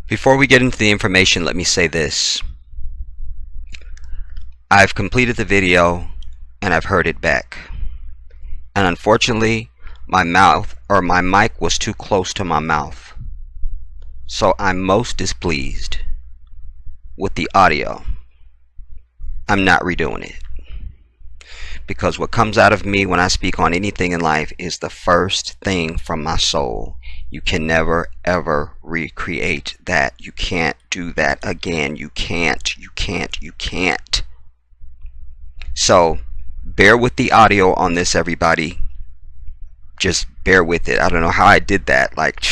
Before we get into the information, let me say this. I've completed the video and I've heard it back. And unfortunately, my mic was too close to my mouth. So I'm most displeased with the audio. I'm not redoing it. Because what comes out of me when I speak on anything in life is the first thing from my soul. You can never ever recreate that. You can't do that again. You can't. So bear with the audio on this, everybody. Just bear with it. I don't know how I did that. Like,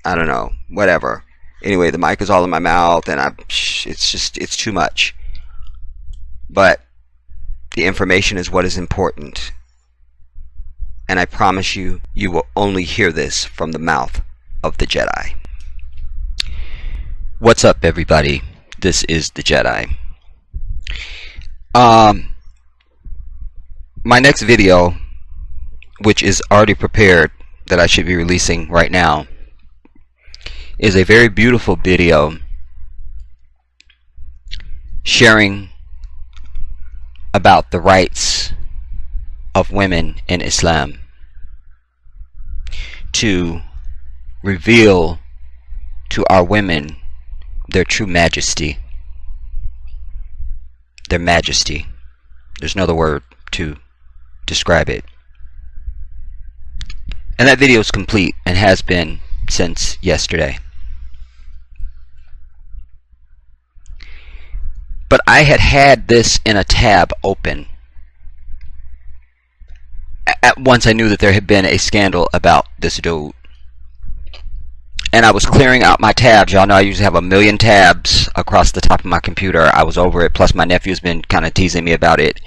I don't know. Whatever. Anyway, the mic is all in my mouth and it's too much. But the information is what is important. And I promise you, you will only hear this from the mouth of the Jedi. What's up, everybody? This is the Jedi. My next video, which is already prepared, that I should be releasing right now, is a very beautiful video sharing about the rights of women in Islam, to reveal to our women their true majesty. Their majesty. There's no other word to describe it. And that video is complete and has been since yesterday. But I had this in a tab open at once I knew that there had been a scandal about this dude. And I was clearing out my tabs. Y'all know I usually have 1,000,000 tabs across the top of my computer. I was over it, plus my nephew's been kind of teasing me about it.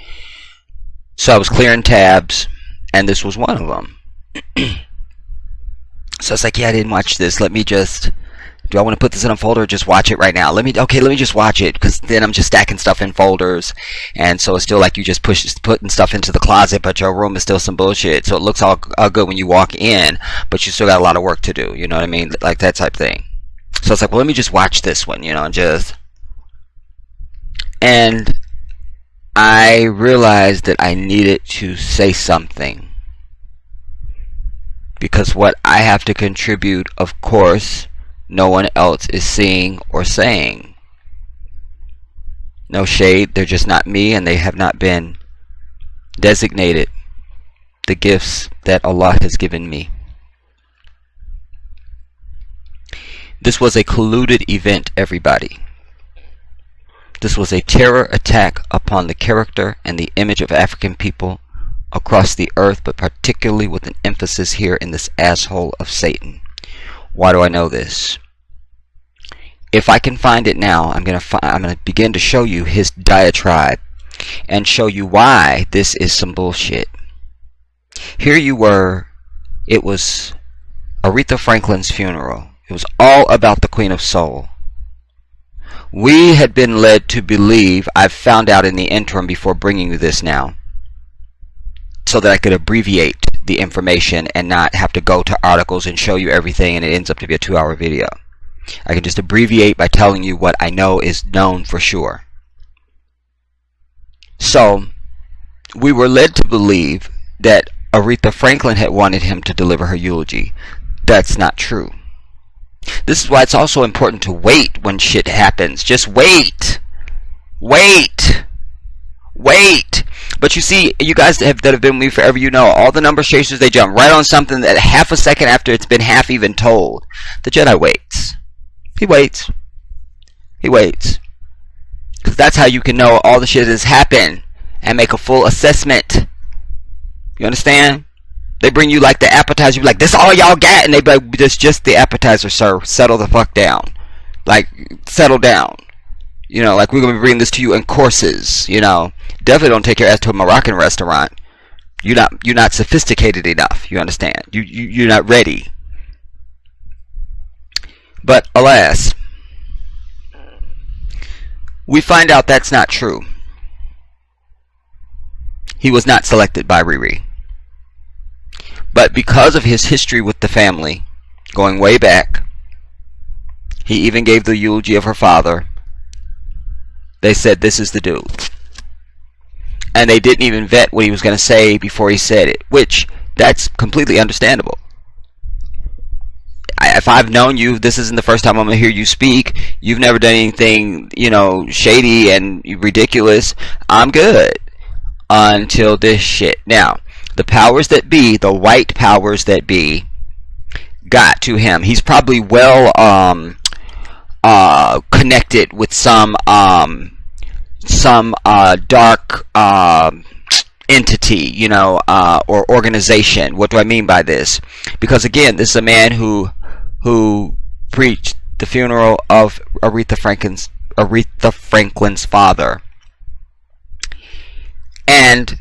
So I was clearing tabs, and this was one of them. So it's like, yeah, I didn't watch this. Let me just... Do I want to put this in a folder or just watch it right now? Let me just watch it, because then I'm just stacking stuff in folders. And so it's still like you just putting stuff into the closet, but your room is still some bullshit. So it looks all good when you walk in, but you still got a lot of work to do. You know what I mean? Like that type thing. So it's like, well, let me just watch this one, And I realized that I needed to say something. Because what I have to contribute, of course, no one else is seeing or saying. No shade, they're just not me, and they have not been designated the gifts that Allah has given me. This was a colluded event, everybody. This was a terror attack upon the character and the image of African people across the earth, but particularly with an emphasis here in this asshole of Satan. Why do I know this? If I can find it now, I'm gonna begin to show you his diatribe and show you why this is some bullshit. Here you were, it was Aretha Franklin's funeral. It was all about the Queen of Soul. We had been led to believe, I've found out in the interim before bringing you this now, so that I could abbreviate the information and not have to go to articles and show you everything and it ends up to be a 2-hour video. I can just abbreviate by telling you what I know is known for sure. So, we were led to believe that Aretha Franklin had wanted him to deliver her eulogy. That's not true. This is why it's also important to wait when shit happens. Just wait. Wait. But you see, you guys that have been with me forever, you know, all the number chasers, they jump right on something that half a second after it's been half even told. The Jedi waits. He waits. Because that's how you can know all the shit has happened and make a full assessment. You understand? They bring you like the appetizer. You're like, this all y'all got? And they be like, this just the appetizer, sir. Settle the fuck down. Like, settle down. Like we're going to be bringing this to you in courses, Definitely don't take your ass to a Moroccan restaurant. You're not sophisticated enough, you understand? You're not ready. But alas, we find out that's not true. He was not selected by Riri. But because of his history with the family, going way back, He even gave the eulogy of her father. They said, this is the dude. And they didn't even vet what he was going to say before he said it, which, that's completely understandable. If I've known you, this isn't the first time I'm going to hear you speak. You've never done anything, shady and ridiculous. I'm good. Until this shit. Now, the powers that be, the white powers that be, got to him. He's probably well connected with some dark entity, or organization. What do I mean by this? Because again, this is a man who preached the funeral of Aretha Franklin's father. And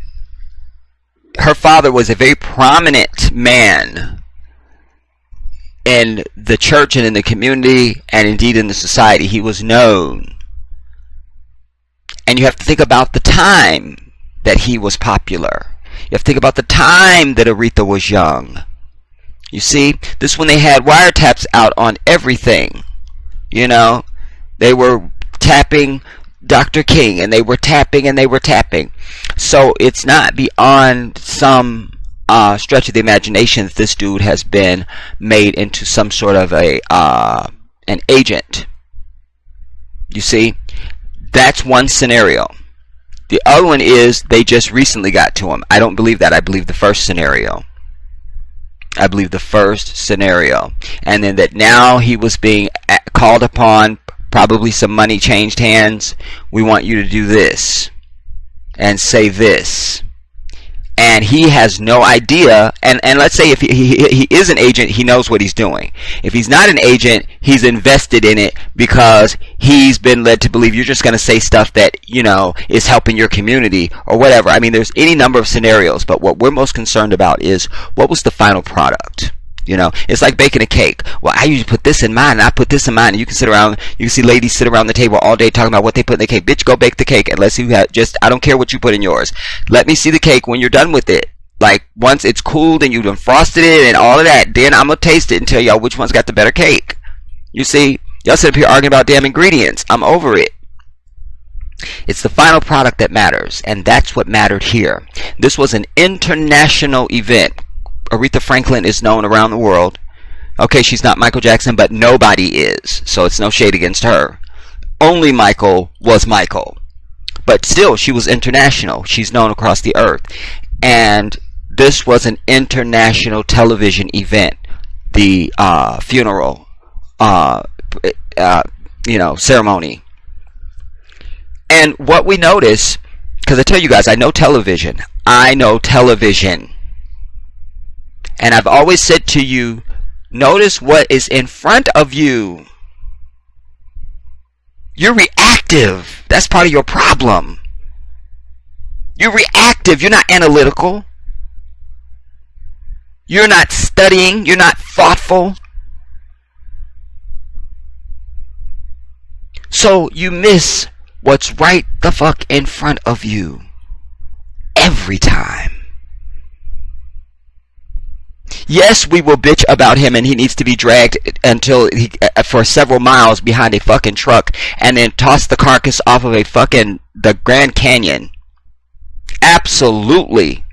her father was a very prominent man in the church and in the community and indeed in the society. He was known. And you have to think about the time that he was popular. You have to think about the time that Aretha was young. You see, this is when they had wiretaps out on everything. They were tapping Dr. King, and they were tapping, and they were tapping. So it's not beyond some stretch of the imagination that this dude has been made into some sort of an agent. You see, that's one scenario. The other one is they just recently got to him. I don't believe that. I believe the first scenario. And then that now he was being called upon, probably some money changed hands. We want you to do this and say this. And he has no idea. And let's say if he is an agent, he knows what he's doing. If he's not an agent, he's invested in it because he's been led to believe you're just going to say stuff that, is helping your community or whatever. I mean, there's any number of scenarios, but what we're most concerned about is what was the final product? It's like baking a cake. Well, I usually put this in mine, and I put this in mine, and you can see ladies sit around the table all day talking about what they put in the cake. Bitch, go bake the cake, unless you have I don't care what you put in yours. Let me see the cake when you're done with it. Like, once it's cooled and you've done frosted it and all of that, then I'm going to taste it and tell y'all which one's got the better cake. You see, y'all sit up here arguing about damn ingredients. I'm over it. It's the final product that matters, and that's what mattered here. This was an international event. Aretha Franklin is known around the world. Okay, she's not Michael Jackson, but nobody is. So it's no shade against her. Only Michael was Michael. But still, she was international. She's known across the earth. And this was an international television event. The funeral, ceremony. And what we notice, because I tell you guys, I know television. And I've always said to you, notice what is in front of you. You're reactive. That's part of your problem. You're reactive. You're not analytical. You're not studying. You're not thoughtful. So you miss what's right the fuck in front of you. Every time. Yes, we will bitch about him and he needs to be dragged for several miles behind a fucking truck and then toss the carcass off of the Grand Canyon. Absolutely.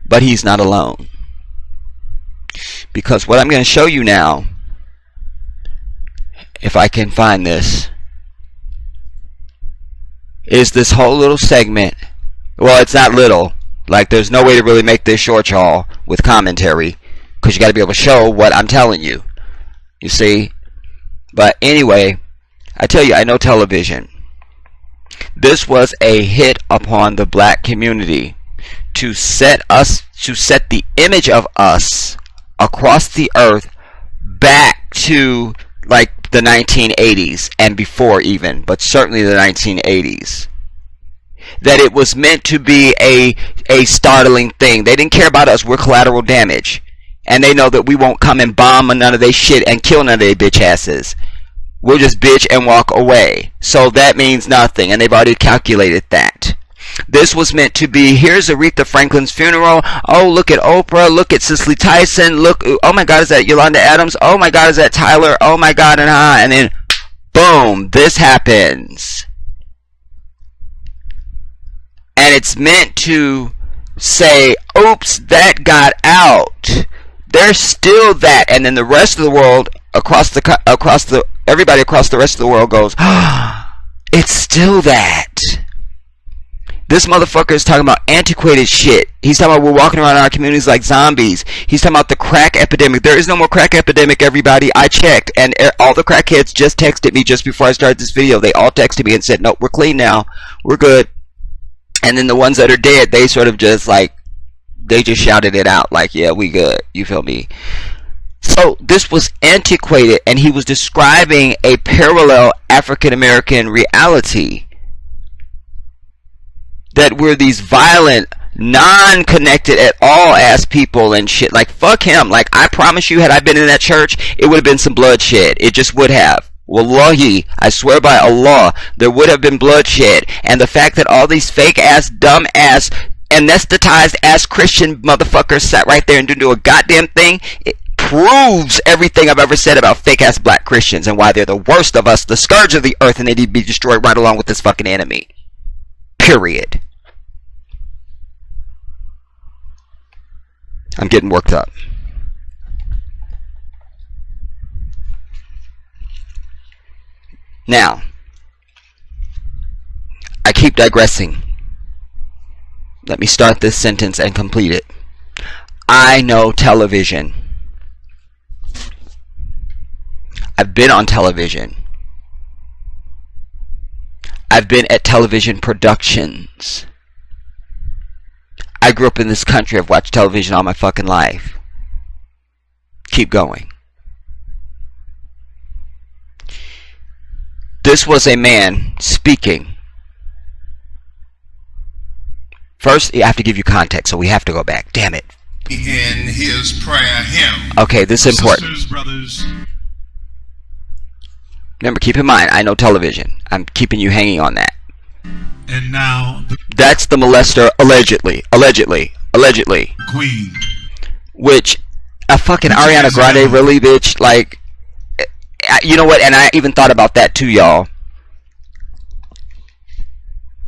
But he's not alone. Because what I'm going to show you now, if I can find this, is this whole little segment. Well, it's not little. Like, there's no way to really make this short, y'all, with commentary, because you got to be able to show what I'm telling you. You see? But anyway, I tell you, I know television. This was a hit upon the black community to set the image of us across the earth back to like the 1980s and before even, but certainly the 1980s. That it was meant to be a startling thing. They didn't care about us. We're collateral damage. And they know that we won't come and bomb none of their shit and kill none of their bitch asses. We'll just bitch and walk away. So that means nothing. And they've already calculated that. This was meant to be, here's Aretha Franklin's funeral. Oh, look at Oprah. Look at Cicely Tyson. Look, oh my God, is that Yolanda Adams? Oh my God, is that Tyler? Oh my God, and then, boom, this happens. And it's meant to say, oops, that got out. There's still that. And then the rest of the world, everybody across the rest of the world goes, it's still that. This motherfucker is talking about antiquated shit. He's talking about we're walking around in our communities like zombies. He's talking about the crack epidemic. There is no more crack epidemic, everybody. I checked, and all the crackheads just texted me just before I started this video. They all texted me and said, nope, we're clean now. We're good. And then the ones that are dead, they sort of just like, they just shouted it out like, yeah, we good. You feel me? So this was antiquated, and he was describing a parallel African American reality. That we're these violent, non-connected at all ass people and shit. Like, fuck him. Like, I promise you, had I been in that church, it would have been some bloodshed. It just would have. Wallahi, I swear by Allah, there would have been bloodshed. And the fact that all these fake ass, dumb ass, anesthetized ass Christian motherfuckers sat right there and didn't do a goddamn thing, it proves everything I've ever said about fake ass black Christians and why they're the worst of us, the scourge of the earth, and they need to be destroyed right along with this fucking enemy. Period. I'm getting worked up. Now, I keep digressing. Let me start this sentence and complete it. I know television. I've been on television. I've been at television productions. I grew up in this country. I've watched television all my fucking life. Keep going. This was a man speaking. First, I have to give you context, so we have to go back. Damn it. In his prayer hymn. Okay, this is important. Sisters, brothers. Remember, keep in mind, I know television. I'm keeping you hanging on that. And now, that's the molester, allegedly. Queen. Which, a fucking Ariana Grande, really, bitch? Like, you know what? And I even thought about that too, y'all.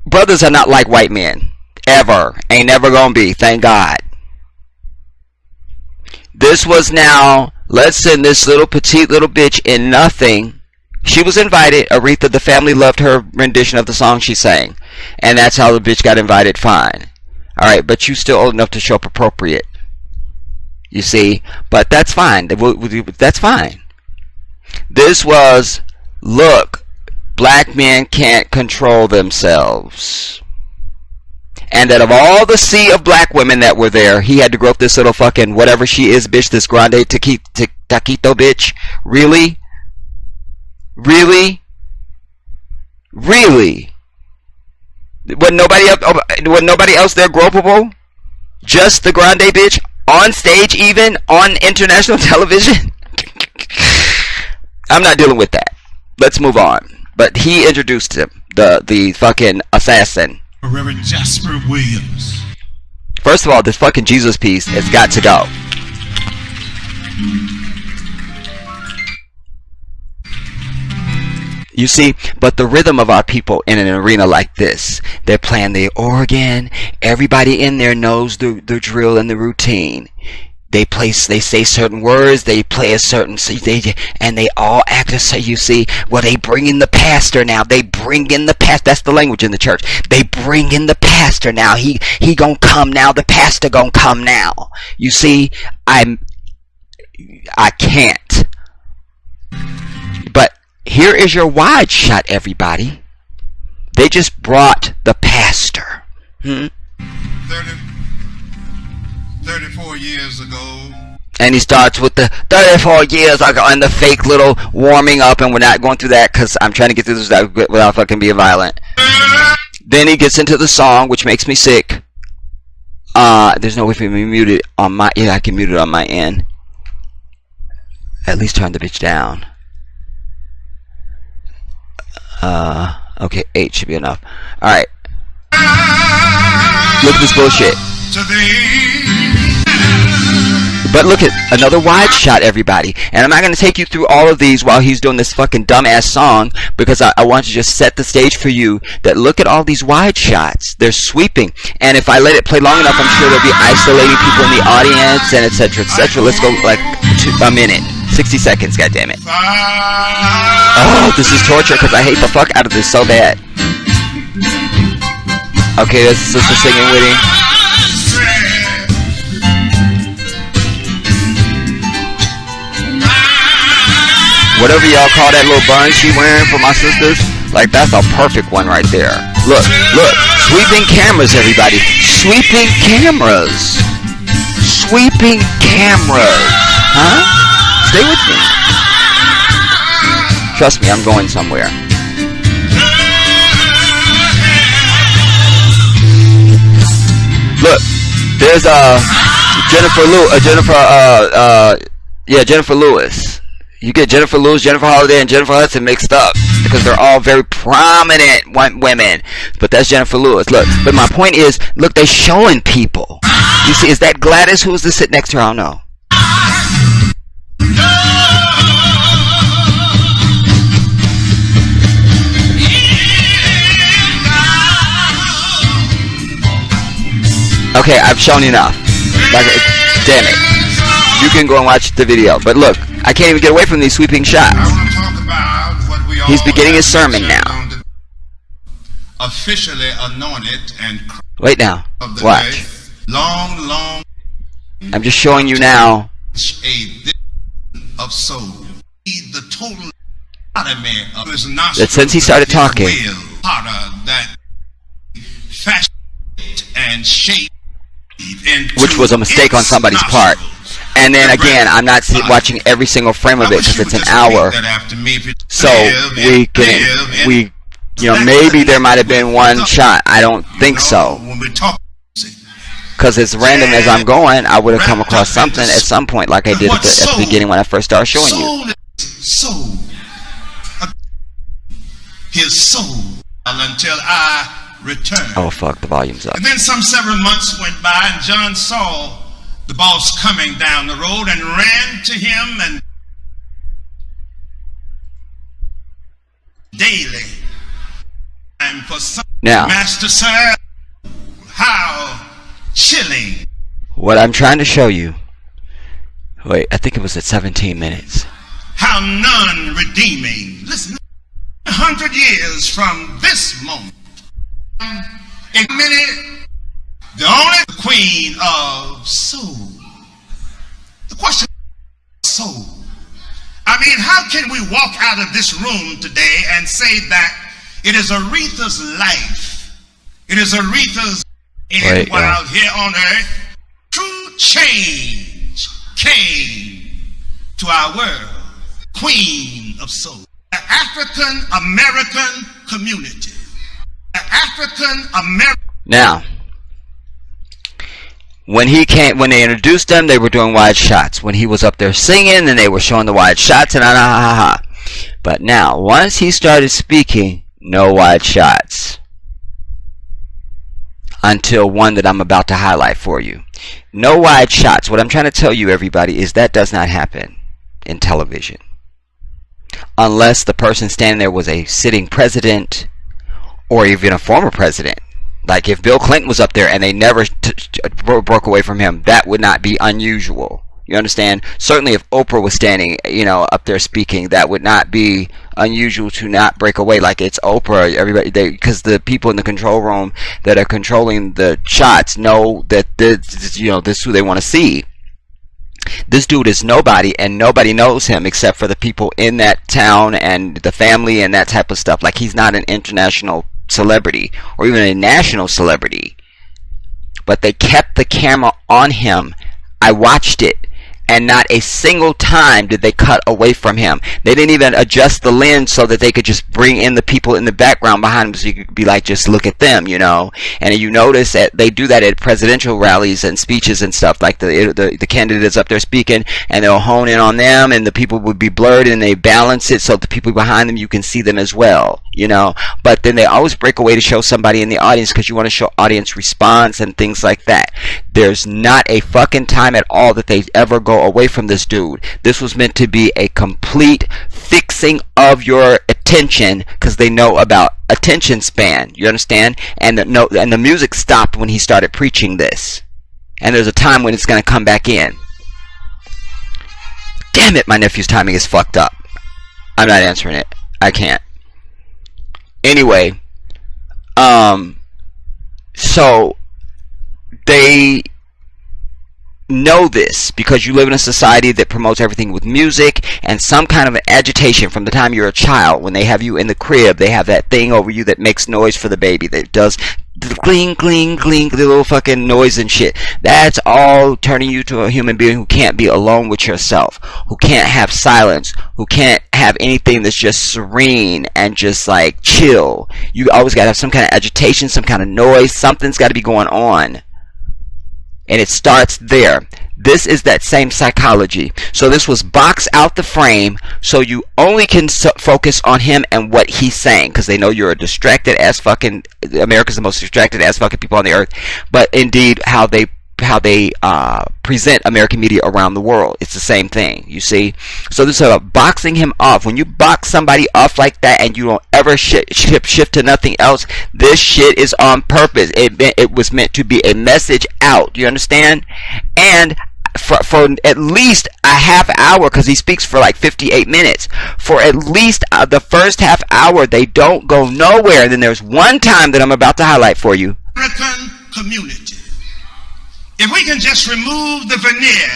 Brothers are not like white men. Ever. Ain't never gonna be. Thank God. This was now, let's send this little petite little bitch in nothing. She was invited. Aretha, the family loved her rendition of the song she sang. And that's how the bitch got invited. Fine. Alright, but you still old enough to show up appropriate. You see? But that's fine. That's fine. This was, look, black men can't control themselves. And that of all the sea of black women that were there, he had to grow up this little fucking whatever she is bitch, this grande taquito bitch. Really? Really? Really? Was nobody else there gropable? Just the grande bitch? On stage even? On international television? I'm not dealing with that. Let's move on. But he introduced him. The fucking assassin. Reverend Jasper Williams. First of all, this fucking Jesus piece has got to go. You see, but the rhythm of our people in an arena like this, they're playing the organ. Everybody in there knows the drill and the routine. They say certain words, they play a certain, and they all act as, you see, well, they bring in the pastor now. They bring in the pastor. That's the language in the church. They bring in the pastor now. He gonna come now. The pastor gonna come now. You see, I can't. But here is your wide shot, everybody. They just brought the pastor. 34 years ago. And he starts with the 34 years ago and the fake little warming up, and we're not going through that because I'm trying to get through this without fucking being violent. Then he gets into the song, which makes me sick. There's no way for me to mute it on my... Yeah, I can mute it on my end. At least turn the bitch down. Okay, 8 should be enough. Alright. Look at this bullshit. to thee. But look at another wide shot, everybody. And I'm not going to take you through all of these while he's doing this fucking dumbass song, because I want to just set the stage for you that look at all these wide shots. They're sweeping. And if I let it play long enough, I'm sure they'll be isolating people in the audience and etc. etc. Let's go like a minute. 60 seconds, goddammit. Oh, this is torture because I hate the fuck out of this so bad. Okay, this is sister singing with him. Whatever y'all call that little bun she wearing for my sisters, like that's a perfect one right there. Look, look, sweeping cameras, everybody. Sweeping cameras. Sweeping cameras. Huh? Stay with me. Trust me, I'm going somewhere. Look, there's Jennifer Lewis. You get Jennifer Lewis, Jennifer Holliday, and Jennifer Hudson mixed up because they're all very prominent women. But that's Jennifer Lewis. Look, but my point is, look, they're showing people. You see, is that Gladys? Who's this sit next to her? I don't know. Okay, I've shown enough. Like, damn it. You can go and watch the video. But look, I can't even get away from these sweeping shots. He's beginning his sermon now. Officially anointed and wait now. Watch. Long. I'm just showing you now. Of soul. The total that since he started talking, that fashion and shape, which was a mistake on somebody's part. And then again, I'm not watching every single frame of it because it's an hour. So maybe there might have been one shot. I don't think so. Because as random as I'm going, I would have come across something at some point, like I did at the beginning when I first started showing you. His soul until I returned. Oh fuck, the volume's up. And then some several months went by, and John saw the boss coming down the road and ran to him and daily. And for some now, master sir, how chilling. What I'm trying to show you. Wait, I think it was at 17 minutes. How none redeeming. Listen, 100 years from this moment, in a minute, the only queen of soul. The question is soul. I mean, how can we walk out of this room today and say that it is Aretha'S life? It is Aretha'S while here on earth, true change came to our world. Queen of soul. The African American community. The African American. Now, when they introduced them, they were doing wide shots. When he was up there singing, then they were showing the wide shots and But now, once he started speaking, no wide shots. Until one that I'm about to highlight for you. No wide shots. What I'm trying to tell you, everybody, is that does not happen in television. Unless the person standing there was a sitting president or even a former president. Like if Bill Clinton was up there and they never broke away from him, that would not be unusual. You understand? Certainly if Oprah was standing, up there speaking, that would not be unusual to not break away. Like it's Oprah, everybody, because the people in the control room that are controlling the shots know that this is who they want to see. This dude is nobody, and nobody knows him except for the people in that town and the family and that type of stuff. Like he's not an international celebrity or even a national celebrity. But they kept the camera on him. I watched it, and not a single time did they cut away from him. They didn't even adjust the lens so that they could just bring in the people in the background behind him so you could be like, just look at them, And you notice that they do that at presidential rallies and speeches and stuff. Like the candidates up there speaking, and they'll hone in on them, and the people would be blurred, and they balance it so the people behind them, you can see them as well. you know. But then they always break away to show somebody in the audience because you want to show audience response and things like that. There's not a fucking time at all that they ever go away from this dude. This was meant to be a complete fixing of your attention because they know about attention span. You understand? And the music stopped when he started preaching this. And there's a time when it's going to come back in. Damn it, my nephew's timing is fucked up. I'm not answering it. I can't. Anyway, so they know this because you live in a society that promotes everything with music and some kind of an agitation from the time you're a child. When they have you in the crib, they have that thing over you that makes noise for the baby, that does the cling, cling, cling, the little fucking noise and shit. That's all turning you to a human being who can't be alone with yourself, who can't have silence, who can't have anything that's just serene and just like chill. You always gotta have some kind of agitation, some kind of noise, something's gotta be going on. And it starts there. This is that same psychology. So this was boxed out the frame so you only can focus on him and what he's saying, because they know you're a distracted ass fucking, America's the most distracted ass fucking people on the earth. But indeed how they present American media around the world, it's the same thing, you see. So this is about boxing him off. When you box somebody off like that and you don't ever shift to nothing else, this shit is on purpose. It was meant to be a message out, you understand? And for at least a half hour, because he speaks for like 58 minutes, for at least the first half hour they don't go nowhere. And then there's one time that I'm about to highlight for you. American community, if we can just remove the veneer,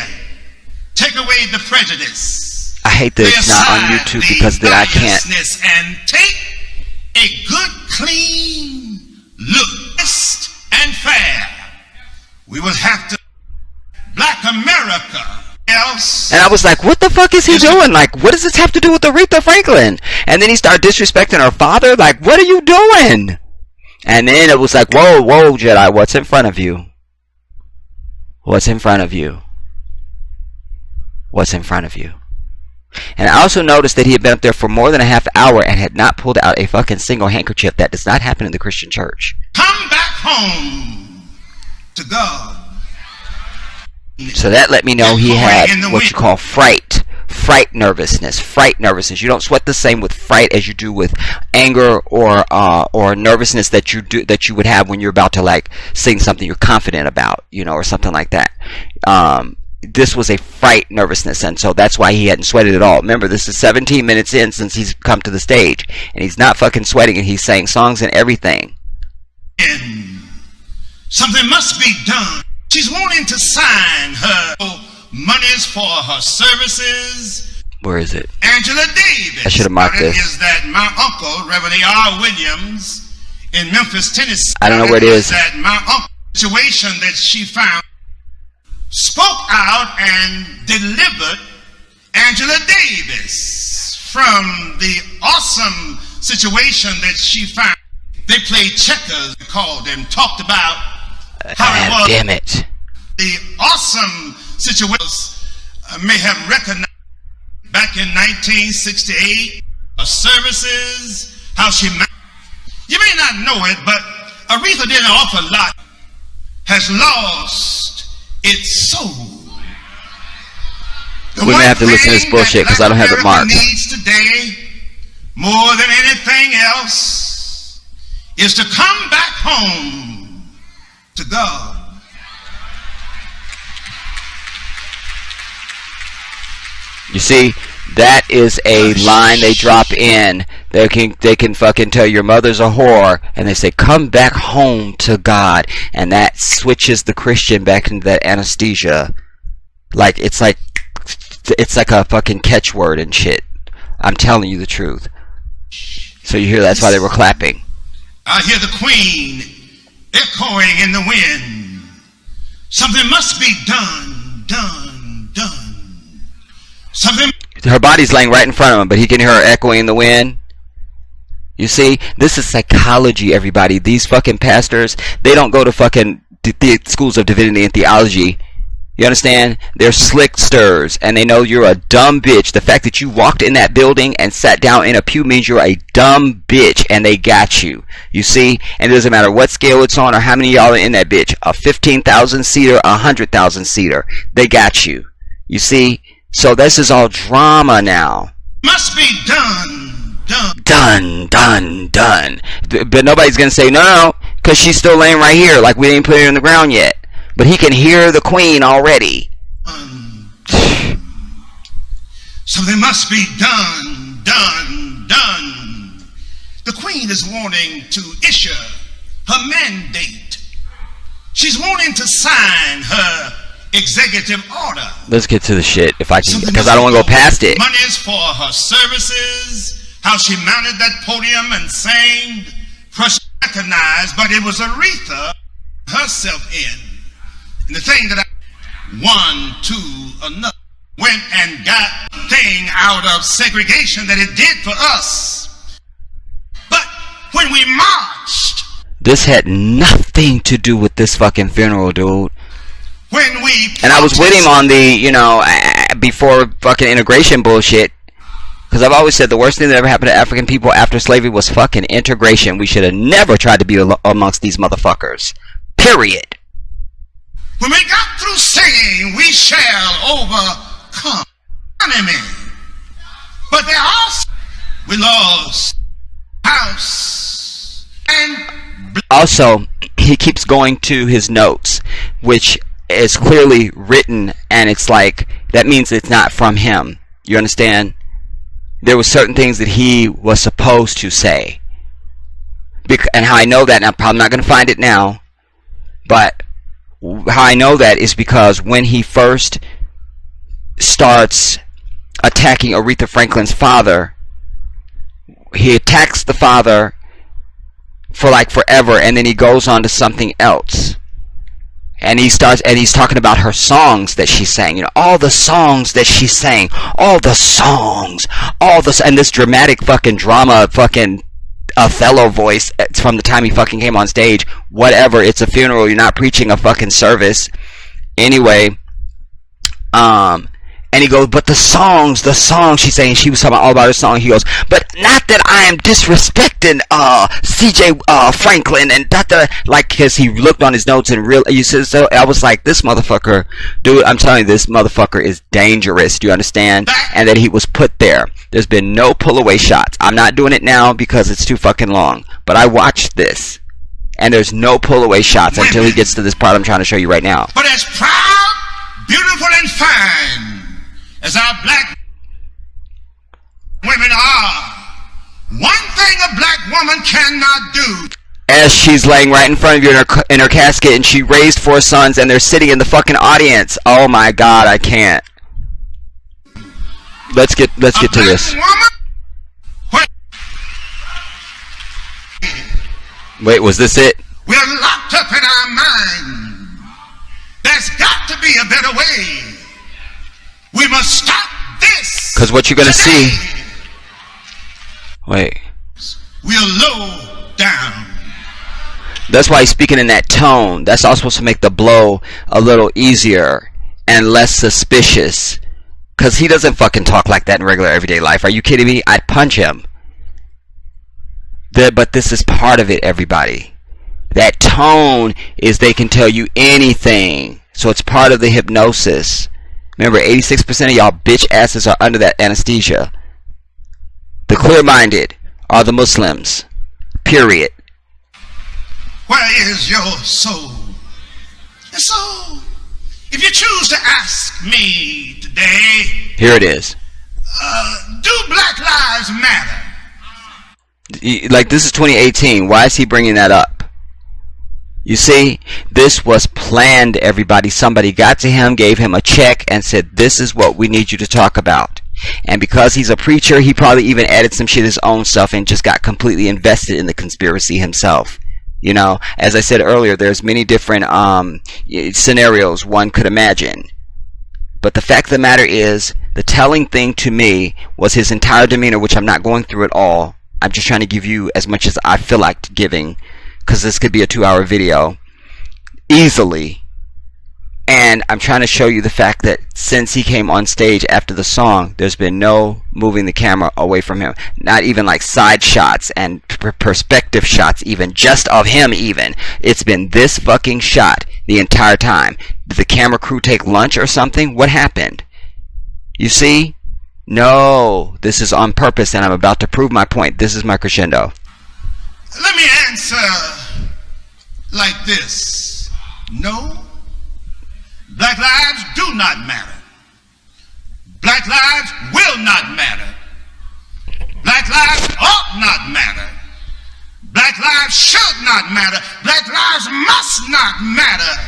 take away the prejudice, I hate that it's not on YouTube because then I can't, and take a good, clean look, and fair, we will have to Black America else. And I was like, what the fuck is he doing? Like, what does this have to do with Aretha Franklin? And then he started disrespecting her father. Like, what are you doing? And then it was like, whoa, Jedi, what's in front of you? What's in front of you? What's in front of you? And I also noticed that he had been up there for more than a half hour and had not pulled out a fucking single handkerchief. That does not happen in the Christian church. Come back home to God. So that let me know he had what you call fright nervousness. You don't sweat the same with fright as you do with anger or nervousness that you would have when you're about to like sing something you're confident about, you know, or something like that. This was a fright nervousness, and so that's why he hadn't sweated at all. Remember, this is 17 minutes in since he's come to the stage, and he's not fucking sweating, and he's saying songs and everything. And something must be done. She's wanting to sign her monies for her services. Where is it? Angela Davis. I should have marked this. Is that my uncle, Reverend A.R. Williams, in Memphis, Tennessee? I don't know where it is. That my uncle, situation that she found, spoke out and delivered Angela Davis from the awesome situation that she found. They played checkers, called them, talked about how it was. Damn it. The awesome situation may have recognized back in 1968 services, how she, you may not know it, but Aretha did an awful lot, has lost its soul. We may have to listen to this bullshit because I don't have it marked. Needs today, more than anything else, is to come back home to God. You see, that is a line they drop in. They can fucking tell your mother's a whore, and they say, come back home to God, and that switches the Christian back into that anesthesia. Like it's like a fucking catchword and shit. I'm telling you the truth. So you hear that's why they were clapping. I hear the Queen echoing in the wind. Something must be done. Something. Her body's laying right in front of him, but he can hear her echoing in the wind. You see, this is psychology, everybody. These fucking pastors, they don't go to fucking the schools of divinity and theology You understand? They're slicksters, and they know you're a dumb bitch. The fact that you walked in that building and sat down in a pew means you're a dumb bitch, and they got you. You see? And it doesn't matter what scale it's on or how many y'all are in that bitch. A 15,000 seater, a 100,000 seater. They got you. You see? So this is all drama now. Must be done. Done. But nobody's going to say, no, because she's still laying right here, like we didn't put her in the ground yet. But he can hear the queen already. So they must be done. The queen is wanting to issue her mandate. She's wanting to sign her executive order. Let's get to the shit, if I can, because I don't want to go past it. Monies for her services, how she mounted that podium and sang, recognized, but it was Aretha herself in. And the thing that one to another went and got a thing out of segregation that it did for us. But when we marched, this had nothing to do with this fucking funeral, dude. And I was with him on the, before fucking integration bullshit. Because I've always said the worst thing that ever happened to African people after slavery was fucking integration. We should have never tried to be amongst these motherfuckers. Period. When we got through singing, we shall overcome enemy. But there also, we lost house and... Also, he keeps going to his notes, which is clearly written, and it's like, that means it's not from him. You understand? There were certain things that he was supposed to say. And how I know that, and I'm probably not going to find it now, but how I know that is because when he first starts attacking Aretha Franklin's father, he attacks the father for like forever, and then he goes on to something else. And he's talking about her songs that she sang, all the songs that she sang, and this dramatic fucking drama fucking Othello voice from the time he fucking came on stage. Whatever, it's a funeral, you're not preaching a fucking service. Anyway, and he goes, but the songs she's saying, she was talking all about her song. He goes, but not that I am disrespecting C.J. Franklin and like, because he looked on his notes and so I was like, this motherfucker, dude, I'm telling you, this motherfucker is dangerous. Do you understand? And that he was put there. There's been no pull away shots. I'm not doing it now because it's too fucking long. But I watched this, and there's no pull away shots until he gets to this part I'm trying to show you right now. But as proud, beautiful, and fine as our black women are, one thing a black woman cannot do. As she's laying right in front of you in her casket, and she raised 4 sons, and they're sitting in the fucking audience. Oh my God, I can't. Let's get to this. Wait, was this it? We're locked up in our mind. There's got to be a better way. We must stop this. Because what you're going to see... Wait. We're low down. That's why he's speaking in that tone. That's all supposed to make the blow a little easier and less suspicious. Because he doesn't fucking talk like that in regular everyday life. Are you kidding me? I'd punch him. But this is part of it, everybody. That tone is they can tell you anything. So it's part of the hypnosis. Remember, 86% of y'all bitch asses are under that anesthesia. The clear-minded are the Muslims. Period. Where is your soul? And so, if you choose to ask me today, here it is. Do Black Lives Matter? Like, this is 2018. Why is he bringing that up? You see, this was planned, everybody. Somebody got to him, gave him a check, and said, this is what we need you to talk about. And because he's a preacher, he probably even added some shit his own stuff and just got completely invested in the conspiracy himself. As I said earlier, there's many different scenarios one could imagine. But the fact of the matter is, the telling thing to me was his entire demeanor, which I'm not going through it all. I'm just trying to give you as much as I feel like giving, because this could be a 2-hour video easily. And I'm trying to show you the fact that since he came on stage after the song, there's been no moving the camera away from him. Not even like side shots and perspective shots even, just of him even. It's been this fucking shot the entire time. Did the camera crew take lunch or something? What happened? You see? No, this is on purpose, and I'm about to prove my point. This is my crescendo. Let me answer like this. No. Black lives do not matter. Black lives will not matter. Black lives ought not matter. Black lives should not matter. Black lives must not matter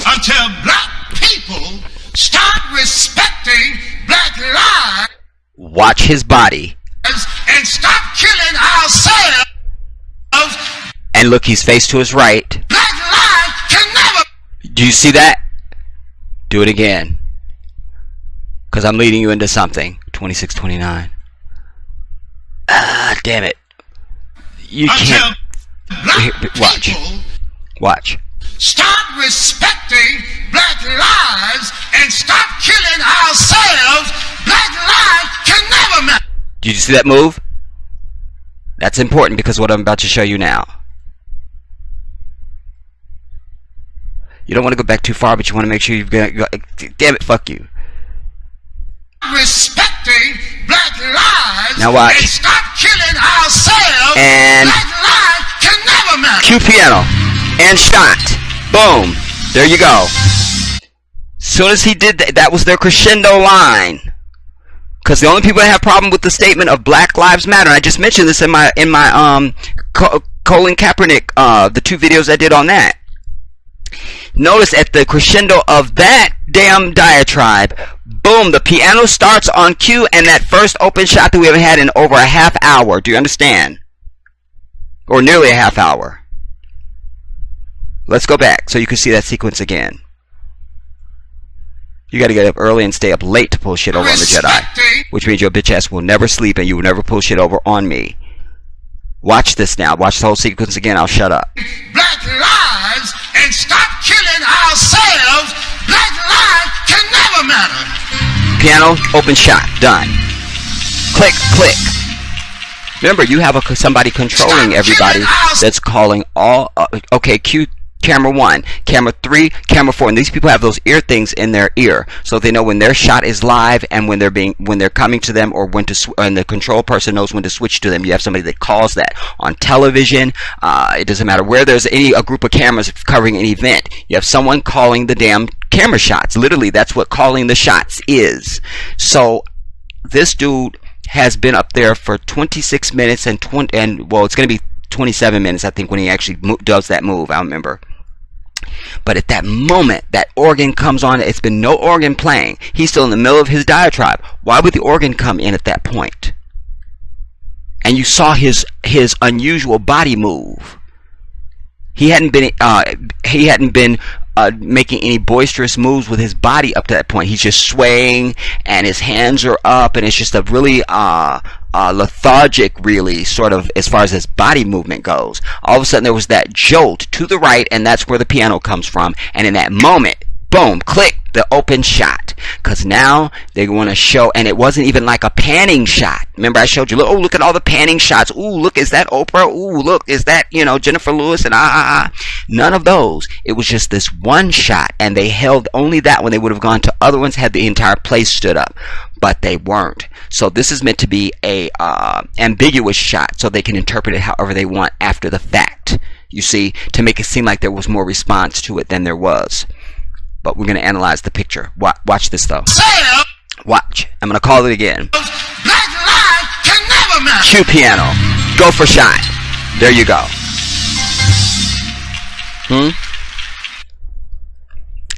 until black people start respecting black lives. Watch his body. And stop killing ourselves. And look, he's faced to his right. Black lives can never. Do you see that? Do it again. Because I'm leading you into something. 2629. Ah, damn it. You can't. Watch. Watch. Stop respecting black lives and stop killing ourselves. Black lives can never matter. Did you see that move? That's important because what I'm about to show you now. You don't want to go back too far, but you want to make sure you've got. Damn it, fuck you. Respecting black lives. Now watch. And stop killing ourselves. And black lives can never matter. cue piano. And shot. Boom. There you go. Soon as he did that, that was their crescendo line. Because the only people that have problem with the statement of Black Lives Matter, and I just mentioned this in my Colin Kaepernick, the 2 videos I did on that. Notice at the crescendo of that damn diatribe, boom, the piano starts on cue, and that first open shot that we haven't had in over a half hour. Do you understand? Or nearly a half hour. Let's go back so you can see that sequence again. You got to get up early and stay up late to pull shit over on the Jedi, which means your bitch ass will never sleep and you will never pull shit over on me. Watch this now. Watch the whole sequence again. I'll shut up. Black lives and stop killing ourselves. Black lives can never matter. Piano, open shot, done. Click, click. Remember, you have somebody controlling everybody that's calling all. Okay, cue camera 1, camera 3, camera 4, and these people have those ear things in their ear, so they know when their shot is live and when they're coming to them, or when to and the control person knows when to switch to them. You have somebody that calls that on television. It doesn't matter where there's a group of cameras covering an event. You have someone calling the damn camera shots. Literally, that's what calling the shots is. So this dude has been up there for 26 minutes and well, it's going to be 27 minutes, I think, when he actually does that move. I remember. But at that moment, that organ comes on. It's been no organ playing. He's still in the middle of his diatribe. Why would the organ come in at that point? And you saw his unusual body move. He hadn't been making any boisterous moves with his body up to that point. He's just swaying, and his hands are up, and it's just a really lethargic, really, sort of, as far as his body movement goes. All of a sudden, there was that jolt to the right, and that's where the piano comes from. And in that moment, boom, click, the open shot. Because now they want to show, and it wasn't even like a panning shot. Remember, I showed you, oh, look at all the panning shots. Ooh, look, is that Oprah? Ooh, look, is that, Jennifer Lewis? And none of those. It was just this one shot, and they held only that when they would have gone to other ones had the entire place stood up. But they weren't. So this is meant to be a ambiguous shot, so they can interpret it however they want after the fact. You see, to make it seem like there was more response to it than there was. But we're going to analyze the picture. Watch this, though. Watch. I'm going to call it again. Black lives can never matter. Cue piano. Go for shot. There you go.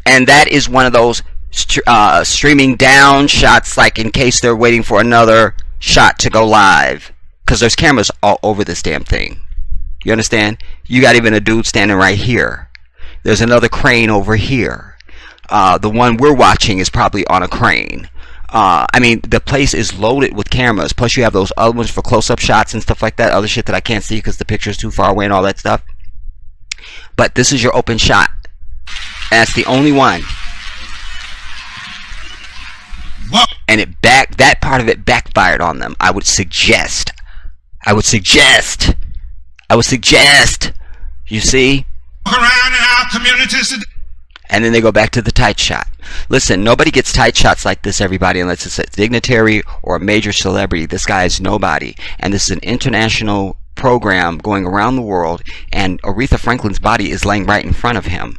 And that is one of those streaming down shots, like in case they're waiting for another shot to go live. Because there's cameras all over this damn thing. You understand? You got even a dude standing right here. There's another crane over here. The one we're watching is probably on a crane. I mean, the place is loaded with cameras. Plus, you have those other ones for close-up shots and stuff like that. Other shit that I can't see because the picture's too far away and all that stuff. But this is your open shot. That's the only one. What? And that part of it backfired on them. I would suggest. You see? Walk around in our communities today. And then they go back to the tight shot. Listen, nobody gets tight shots like this, everybody, unless it's a dignitary or a major celebrity. This guy is nobody. And this is an international program going around the world, and Aretha Franklin's body is laying right in front of him.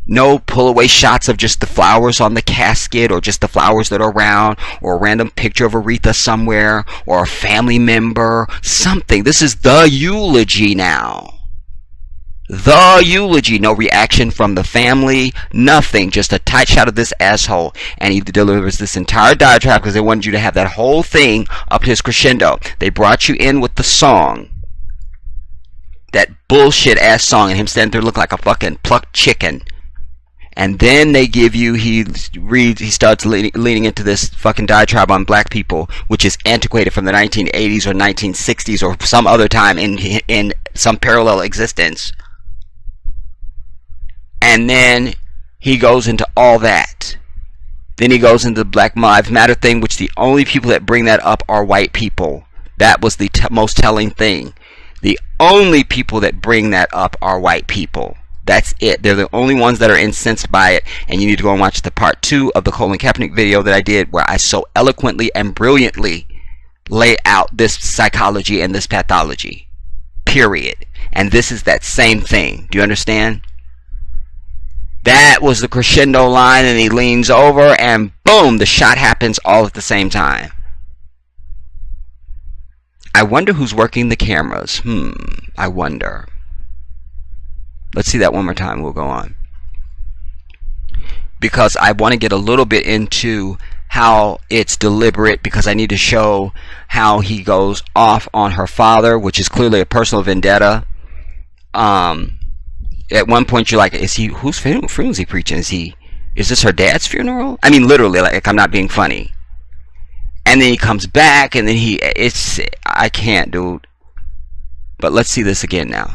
No pull away shots of just the flowers on the casket, or just the flowers that are around, or a random picture of Aretha somewhere, or a family member, something. This is the eulogy now. The eulogy. No reaction from the family, nothing. Just a tight shot of this asshole. And he delivers this entire diatribe because they wanted you to have that whole thing up to his crescendo. They brought you in with the song. That bullshit ass song, and him standing there looking like a fucking plucked chicken. And then they give you, he starts leaning into this fucking diatribe on black people, which is antiquated from the 1980s or 1960s or some other time in some parallel existence. And then he goes into all that. Then he goes into the Black Lives Matter thing, which the only people that bring that up are white people. That was the most telling thing. The only people that bring that up are white people. That's it. They're the only ones that are incensed by it. And you need to go and watch the part 2 of the Colin Kaepernick video that I did, where I so eloquently and brilliantly lay out this psychology and this pathology. Period. And this is that same thing. Do you understand? That was the crescendo line, and he leans over, and boom, the shot happens all at the same time. I wonder who's working the cameras. I wonder. Let's see that one more time. We'll go on. Because I want to get a little bit into how it's deliberate, because I need to show how he goes off on her father, which is clearly a personal vendetta. At one point you're like, whose funeral is he preaching? Is this her dad's funeral? I mean, literally, like, I'm not being funny. And then he comes back, and then I can't, dude. But let's see this again now.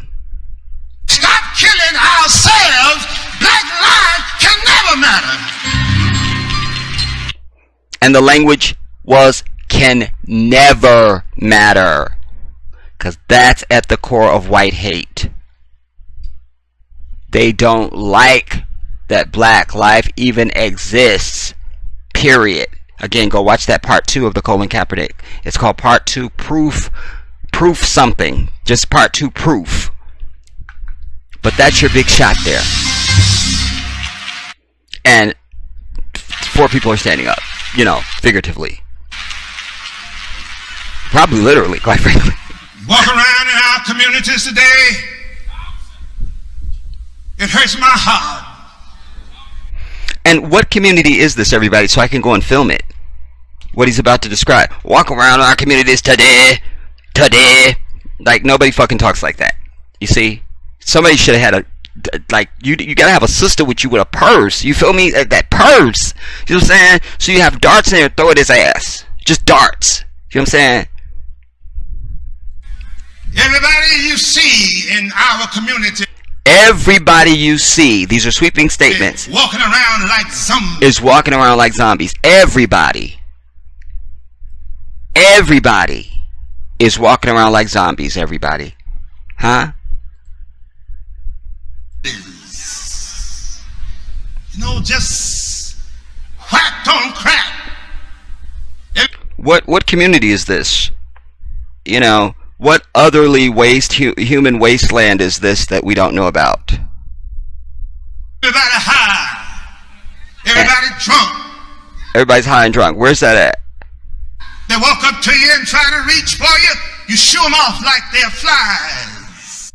Stop killing ourselves. Black lives can never matter. And the language was can never matter. Because that's at the core of white hate. They don't like that black life even exists. Period. Again, go watch that part 2 of the Colin Kaepernick. It's called part 2 proof something. Just part 2 proof. But that's your big shot there. And 4 people are standing up, figuratively. Probably literally, quite frankly. Walk around in our communities today. It hurts my heart. And what community is this, everybody, so I can go and film it? What he's about to describe. Walk around our communities today. Like, nobody fucking talks like that. You see? Somebody should have had you gotta have a sister with you with a purse. You feel me? That purse. You know what I'm saying? So you have darts in there, throw it his ass. Just darts. You know what I'm saying? Everybody you see in our community. Everybody you see, these are sweeping statements, walking around like zombies. Is walking around like zombies. Everybody is walking around like zombies, everybody. Huh? Just whacked on crack. What community is this? What otherly human wasteland is this that we don't know about? Everybody high. Everybody drunk. Everybody's high and drunk. Where's that at? They walk up to you and try to reach for you. You shoo them off like they're flies.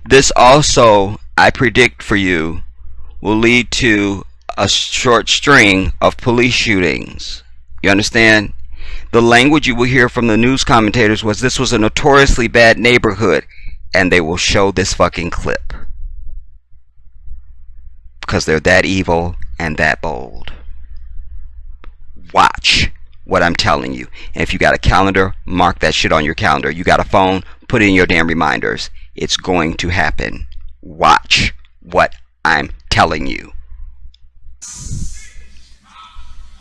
This also, I predict for you, will lead to a short string of police shootings. You understand? The language you will hear from the news commentators was this was a notoriously bad neighborhood, and they will show this fucking clip. Because they're that evil and that bold. Watch what I'm telling you. And if you got a calendar, mark that shit on your calendar. You got a phone, put it in your damn reminders. It's going to happen. Watch what I'm telling you.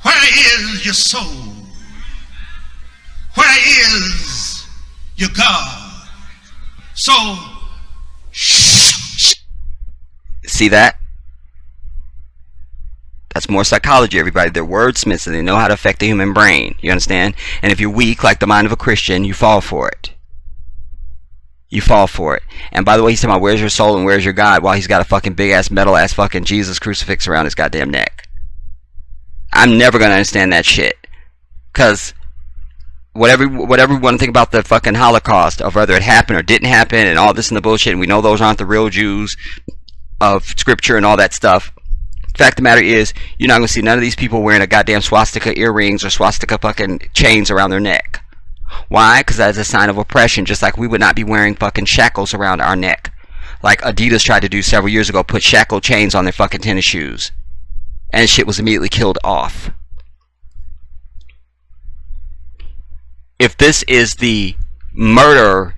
Where is your soul? Where is your God? So, see that? That's more psychology, everybody. They're wordsmiths and they know how to affect the human brain. You understand? And if you're weak, like the mind of a Christian, you fall for it. You fall for it. And by the way, he's talking about where's your soul and where's your God while he's got a fucking big ass metal ass fucking Jesus crucifix around his goddamn neck. I'm never gonna understand that shit. Cause whatever we want to think about the fucking Holocaust, of whether it happened or didn't happen and all this and the bullshit, and we know those aren't the real Jews of scripture and all that stuff. Fact of the matter is, you're not going to see none of these people wearing a goddamn swastika earrings or swastika fucking chains around their neck. Why? Because that's a sign of oppression, just like we would not be wearing fucking shackles around our neck. Like Adidas tried to do several years ago, put shackle chains on their fucking tennis shoes. And shit was immediately killed off. If this is the murder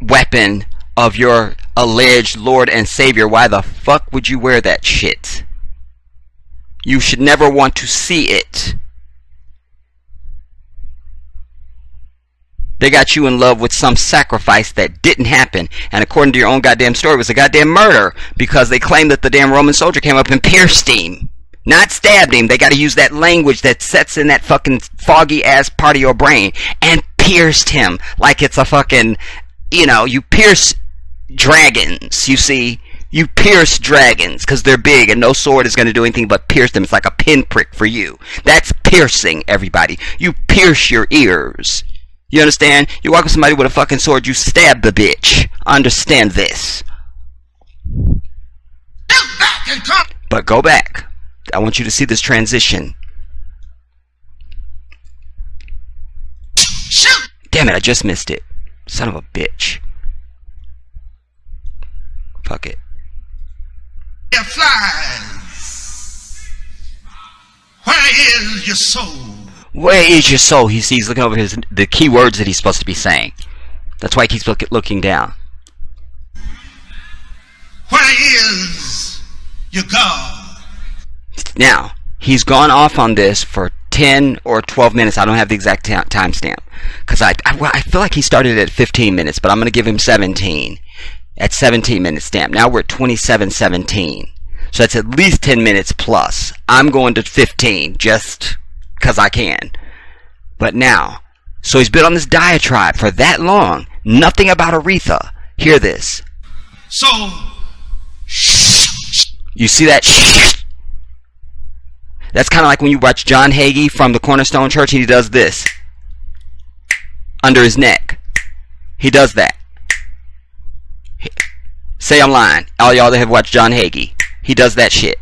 weapon of your alleged Lord and Savior, why the fuck would you wear that shit? You should never want to see it. They got you in love with some sacrifice that didn't happen, and according to your own goddamn story, it was a goddamn murder because they claimed that the damn Roman soldier came up and pierced him. Not stabbed him. They got to use that language that sets in that fucking foggy ass part of your brain and pierced him like it's a fucking, you pierce dragons, you see. You pierce dragons because they're big and no sword is going to do anything but pierce them. It's like a pinprick for you. That's piercing, everybody. You pierce your ears. You understand? You walk with somebody with a fucking sword, you stab the bitch. Understand this. But go back. I want you to see this transition. Damn it, I just missed it. Son of a bitch. Fuck it. It flies. Where is your soul? Where is your soul? He's looking over the key words that he's supposed to be saying. That's why he keeps looking down. Where is your God? Now, he's gone off on this for 10 or 12 minutes. I don't have the exact timestamp. Because I feel like he started at 15 minutes, but I'm going to give him 17. At 17 minutes stamp. Now we're at 27:17. So that's at least 10 minutes plus. I'm going to 15 just because I can. But now, so he's been on this diatribe for that long. Nothing about Aretha. Hear this. So, you see that? That's kind of like when you watch John Hagee from the Cornerstone Church and he does this. Under his neck. He does that. Say I'm lying. All y'all that have watched John Hagee. He does that shit.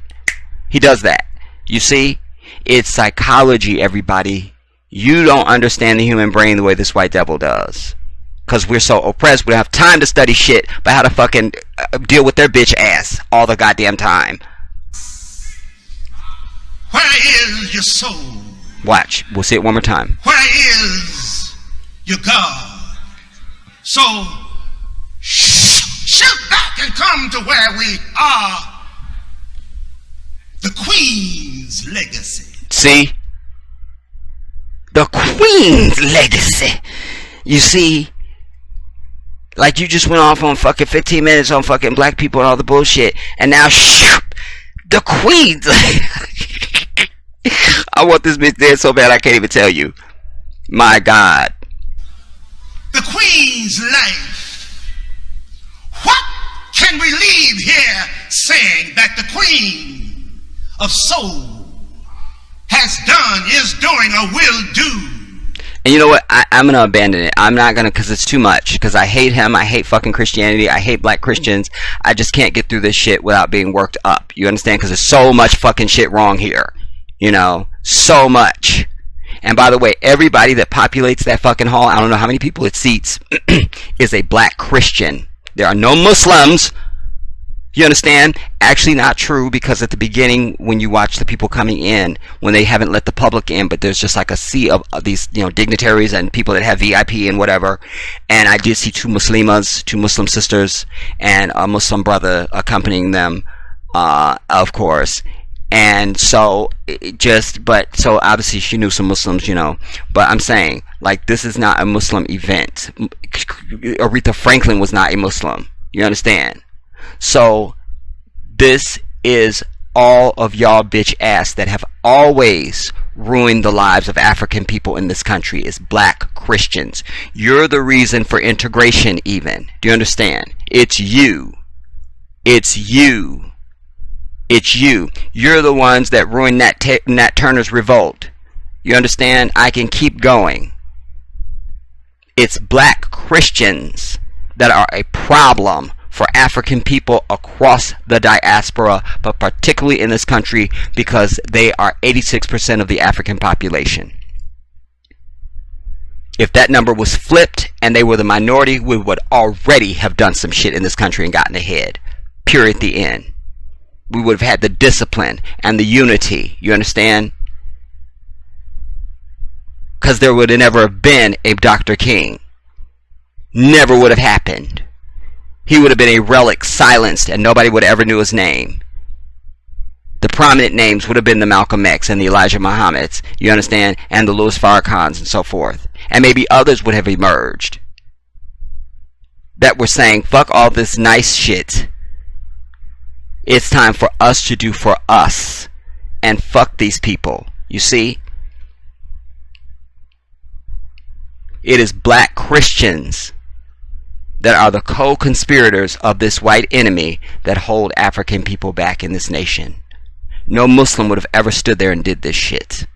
He does that. You see? It's psychology, everybody. You don't understand the human brain the way this white devil does. Because we're so oppressed, we don't have time to study shit about how to fucking deal with their bitch ass all the goddamn time. Where is your soul? Watch. We'll see it one more time. Where is your God? So, shoot back and come to where we are. The Queen's legacy. See? The Queen's legacy. You see? Like you just went off on fucking 15 minutes on fucking black people and all the bullshit. And now, the Queen's I want this bitch dead so bad I can't even tell you. My God. The Queen's life. What can we leave here saying that the Queen of Soul has done, is doing, or will do? And you know what? I'm going to abandon it. I'm not going to, because it's too much. Because I hate him. I hate fucking Christianity. I hate black Christians. I just can't get through this shit without being worked up. You understand? Because there's so much fucking shit wrong here. You know? So much. And by the way, everybody that populates that fucking hall, I don't know how many people it seats, is a black Christian. There are no Muslims. You understand? Actually not true, because at the beginning, when you watch the people coming in, when they haven't let the public in, but there's just like a sea of these, dignitaries and people that have VIP and whatever. And I did see two Muslimas, two Muslim sisters, and a Muslim brother accompanying them, of course. And so so obviously she knew some Muslims, but I'm saying, like, this is not a Muslim event. Aretha Franklin was not a Muslim, you understand? So this is all of y'all bitch ass that have always ruined the lives of African people in this country is black Christians. You're the reason for integration even. Do you understand? It's you. It's you. It's you. You're the ones that ruined Nat Turner's revolt. You understand? I can keep going. It's black Christians that are a problem for African people across the diaspora, but particularly in this country because they are 86% of the African population. If that number was flipped and they were the minority, we would already have done some shit in this country and gotten ahead. Period. The end. We would have had the discipline and the unity. You understand? Because there would have never been a Dr. King. Never would have happened. He would have been a relic, silenced, and nobody would have ever knew his name. The prominent names would have been the Malcolm X and the Elijah Muhammads, you understand, and the Louis Farrakhan's and so forth. And maybe others would have emerged that were saying, fuck all this nice shit. It's time for us to do for us. And fuck these people. You see? It is black Christians that are the co-conspirators of this white enemy that hold African people back in this nation. No Muslim would have ever stood there and did this shit.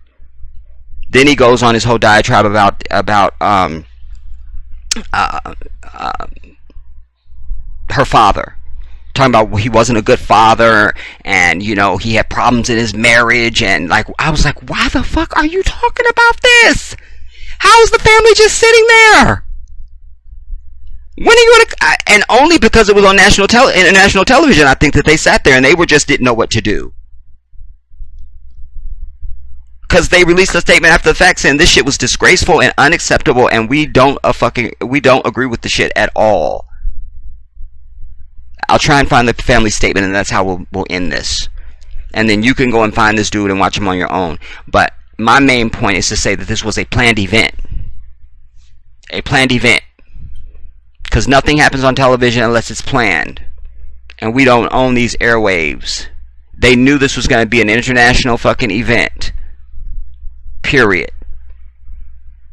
Then he goes on his whole diatribe about her father. Talking about he wasn't a good father, and he had problems in his marriage, and I was like, why the fuck are you talking about this? How is the family just sitting there? When are you gonna? And only because it was on international television, I think that they sat there and they just didn't know what to do. Because they released a statement after the fact saying this shit was disgraceful and unacceptable, and we don't agree with the shit at all. I'll try and find the family statement, and that's how we'll end this. And then you can go and find this dude and watch him on your own. But my main point is to say that this was a planned event. A planned event. Because nothing happens on television unless it's planned. And we don't own these airwaves. They knew this was going to be an international fucking event. Period.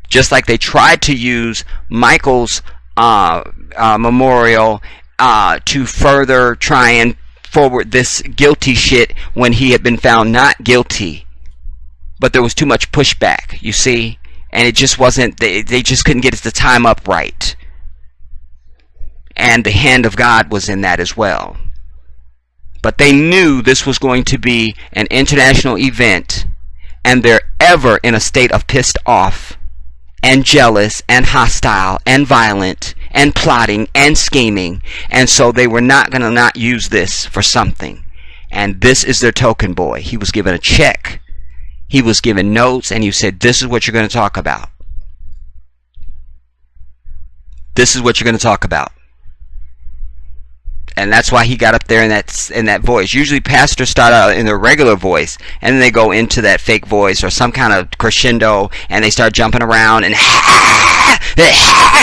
Just like they tried to use Michael's memorial to further try and forward this guilty shit when he had been found not guilty. But there was too much pushback, you see? And it just wasn't, they just couldn't get the time up right. And the hand of God was in that as well. But they knew this was going to be an international event, and they're ever in a state of pissed off and jealous and hostile and violent and plotting and scheming, and so they were not going to not use this for something. And this is their token boy. He was given a check, he was given notes, and you said, this is what you're going to talk about. This is what you're going to talk about. And that's why he got up there in that voice. Usually pastors start out in their regular voice, and then they go into that fake voice or some kind of crescendo, and they start jumping around and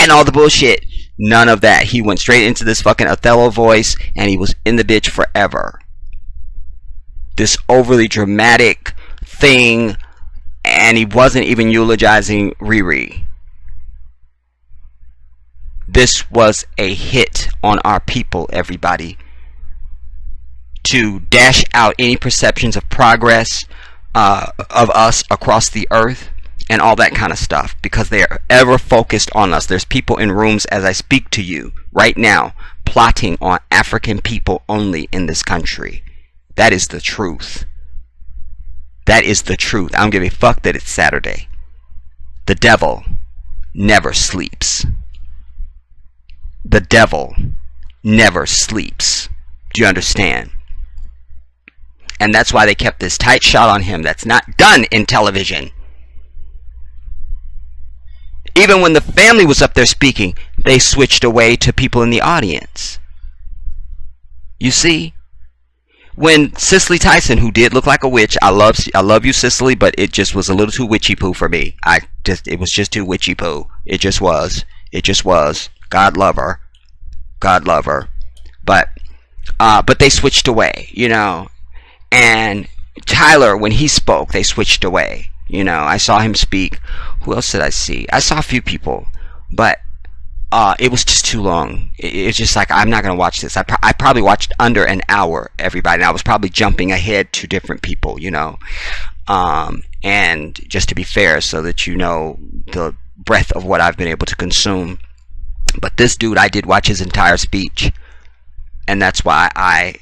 and all the bullshit. None of that. He went straight into this fucking Othello voice, and he was in the bitch forever. This overly dramatic thing, and he wasn't even eulogizing Riri. This was a hit on our people, everybody, to dash out any perceptions of progress of us across the earth and all that kind of stuff, because they are ever focused on us. There's people in rooms as I speak to you right now plotting on African people only in this country. That is the truth. That is the truth. I don't give a fuck that it's Saturday. The devil never sleeps. The devil never sleeps. Do you understand? And that's why they kept this tight shot on him. That's not done in television. Even when the family was up there speaking, they switched away to people in the audience. You see? when Cicely Tyson, who did look like a witch, I love you, Cicely, but it just was a little too witchy poo for me. It was just too witchy poo. It just was. God love her. But they switched away, And Tyler, when he spoke, they switched away. I saw him speak. Who else did I see? I saw a few people, but it was just too long. It's just like, I'm not going to watch this. I probably watched under an hour, everybody, and I was probably jumping ahead to different people, and just to be fair, so that the breadth of what I've been able to consume. But this dude, I did watch his entire speech, and that's why I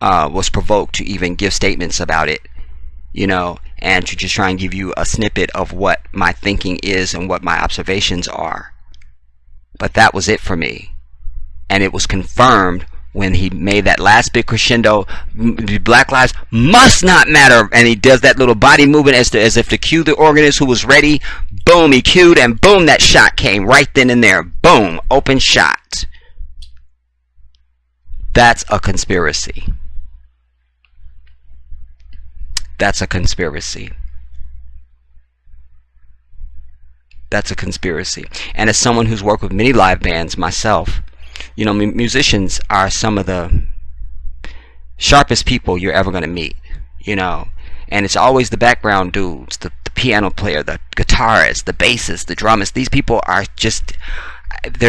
was provoked to even give statements about it, and to just try and give you a snippet of what my thinking is and what my observations are. But that was it for me. And it was confirmed when he made that last big crescendo, Black Lives must not matter, and he does that little body movement as if to cue the organist who was ready. Boom, he cued, and boom, that shot came right then and there. Boom, open shot. That's a conspiracy. That's a conspiracy. And as someone who's worked with many live bands myself, musicians are some of the sharpest people you're ever going to meet, and it's always the background dudes, the piano player, the guitarist, the bassist, the drummist. These people are just,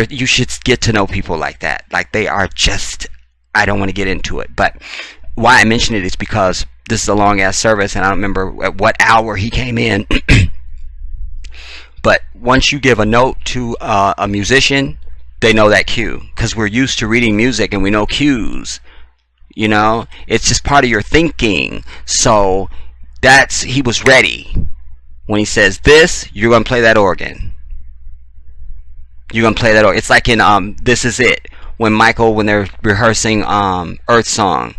you should get to know people like that. Like, they are just, I don't want to get into it, but why I mention it is because this is a long ass service, and I don't remember at what hour he came in. But once you give a note to a musician, they know that cue, because we're used to reading music and we know cues. It's just part of your thinking. So he was ready. When he says this, you're gonna play that organ. It's like in This Is It, when they're rehearsing Earth Song,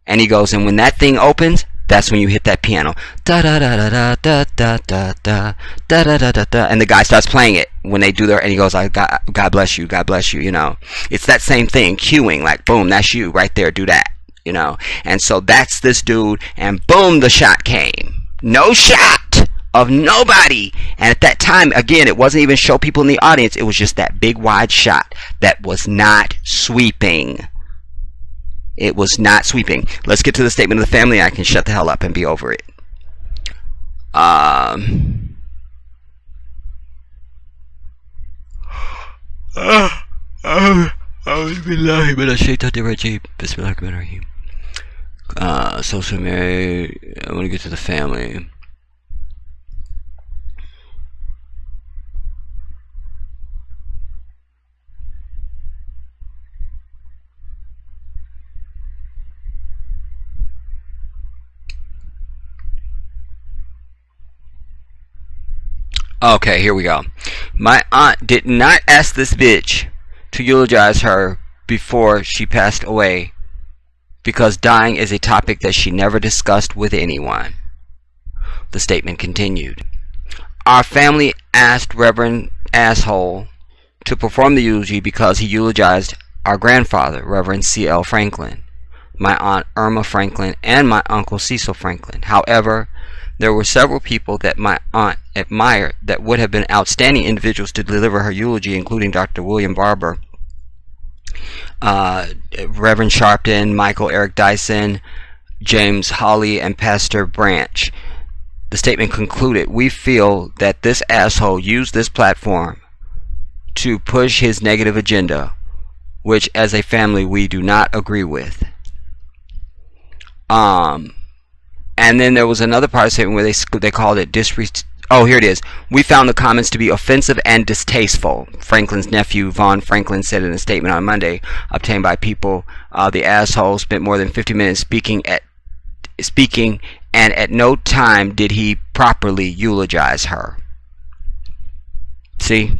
and he goes, and when that thing opens, that's when you hit that piano. Da da da da da da da da da da da da da, and the guy starts playing it when they do their, and he goes, God bless you, It's that same thing, cueing, like, boom, that's you right there, do that, And so that's this dude, and boom, the shot came. No shot of nobody. And at that time, again, it wasn't even show people in the audience. It was just that big wide shot that was not sweeping. It was not sweeping. Let's get to the statement of the family. I can shut the hell up and be over it. Social media. I want to get to the family. Okay, here we go. My aunt did not ask this bitch to eulogize her before she passed away, because dying is a topic that she never discussed with anyone. The statement continued. Our family asked Reverend Asshole to perform the eulogy because he eulogized our grandfather, Reverend C.L. Franklin, my aunt Irma Franklin, and my uncle Cecil Franklin. However, there were several people that my aunt admired that would have been outstanding individuals to deliver her eulogy, including Dr. William Barber, Reverend Sharpton, Michael Eric Dyson, James Hawley, and Pastor Branch. The statement concluded, we feel that this asshole used this platform to push his negative agenda, which as a family we do not agree with. And then there was another part of the statement where they called it oh, here it is. We found the comments to be offensive and distasteful. Franklin's nephew, Vaughn Franklin, said in a statement on Monday, obtained by People, the asshole spent more than 50 minutes speaking, and at no time did he properly eulogize her. See?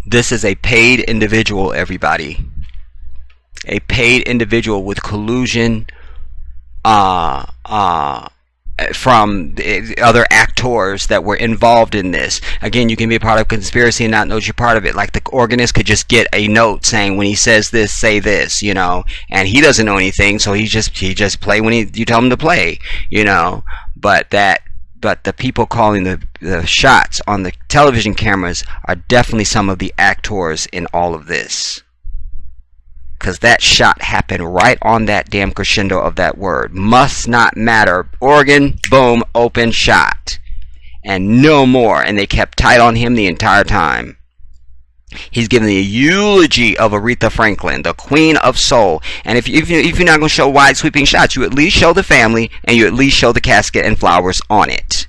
This is a paid individual, everybody. A paid individual with collusion, from the other actors that were involved in this. Again, you can be a part of a conspiracy and not know you're part of it. Like the organist could just get a note saying when he says this, say this, you know, and he doesn't know anything, so he just play when you tell him to play, you know. But the people calling the shots on the television cameras are definitely some of the actors in all of this. Because that shot happened right on that damn crescendo of that word. Must not matter. Organ, boom, open, shot. And no more. And they kept tight on him the entire time. He's giving the eulogy of Aretha Franklin, the Queen of Soul. And if you're not going to show wide sweeping shots, you at least show the family and you at least show the casket and flowers on it.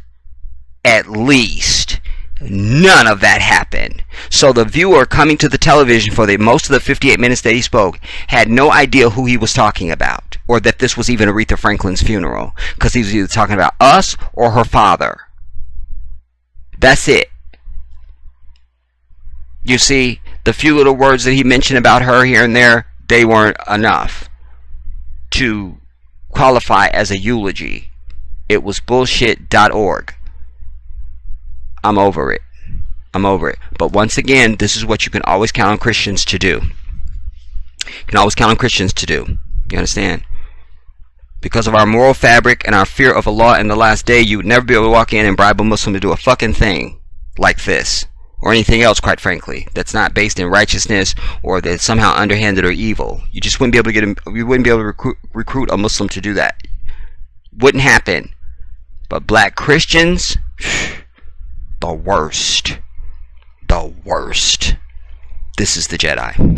At least. None of that happened. So the viewer coming to the television for most of the 58 minutes that he spoke had no idea who he was talking about, or that this was even Aretha Franklin's funeral, because he was either talking about us or her father. That's it. You see, the few little words that he mentioned about her here and there, they weren't enough to qualify as a eulogy. It was bullshit.org. I'm over it. I'm over it. But once again, this is what you can always count on Christians to do. You can always count on Christians to do. You understand? Because of our moral fabric and our fear of Allah in the last day, you would never be able to walk in and bribe a Muslim to do a fucking thing like this. Or anything else, quite frankly, that's not based in righteousness or that's somehow underhanded or evil. You just wouldn't be able to recruit a Muslim to do that. Wouldn't happen. But black Christians, the worst. The worst. This is the Jedi.